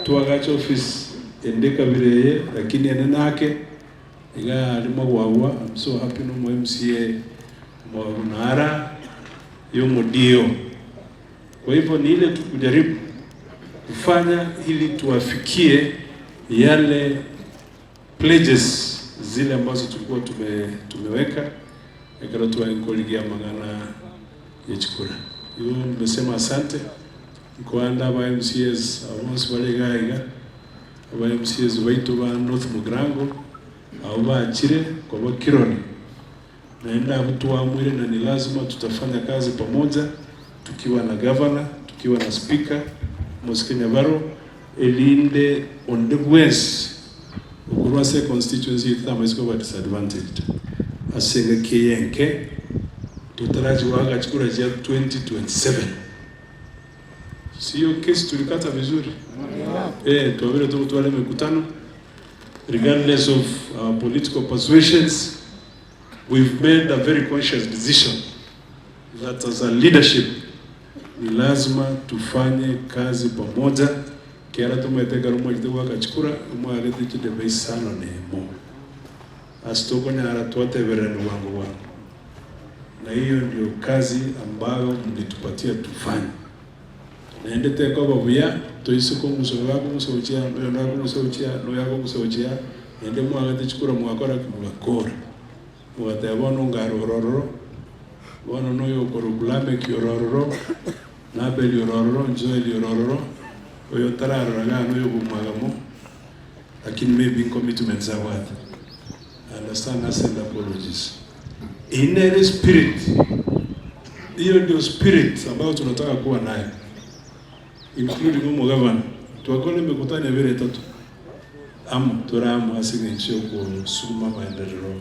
tuagacha office endeka bireye lakini enenake iga alimo gwawa. I'm so happy no MCA mwanara yo modio. Kwa hivyo ni ile tukujaribu kufanya ili tuwafikie yale pledges zile ambazo tulikuwa tumeweka ekara tuwaikoligia magana ya chikura. Hiyo nimesema asante kwanda ba MCS awonsi balegaiga ba MCS baito ba North Mugrango au ba Chire kwa ba Kironi. Naenda kutuamwile na ni lazima tutafanya kazi pamoja tukiwa na governor, tukiwa na speaker Moskenya Baro elinde on the west ukurwase constituency itama isiko ba disadvantaged asenga kiyenke tutaraji waga chukura jia 2027. Siyo kesi tulikata vizuri. Tuwabile tuwale mekutano regardless of our political persuasions. We've made a very conscious decision that as a leadership ni lazima tufanye kazi pamoja. Kiara tumeteka rumo jitewa kachukura rumo aleti chide beisano nemo astoko nyara tuwate verenu wangu. Na hiyo ndio kazi ambayo mlitupatia tufanye. Naende teka babuya toisiko musoro wako musauchia no yako musauchia no yako musauchia ende mwagate chukura mwakora kumugakora mwate abono ngarororo bono no yo korugulame kiororo na beli ororo njoeli ororo oyo tarara ngano yo kumwagamo lakini maybe commitments are worth. I understand, I send apologies. In a spirit, hiyo ndio spirit ambayo tunataka kuwa nayo, including umo governor. Tuwakole mekutani ya vile tatu amu turamu asige nchio kusuma maendeleo.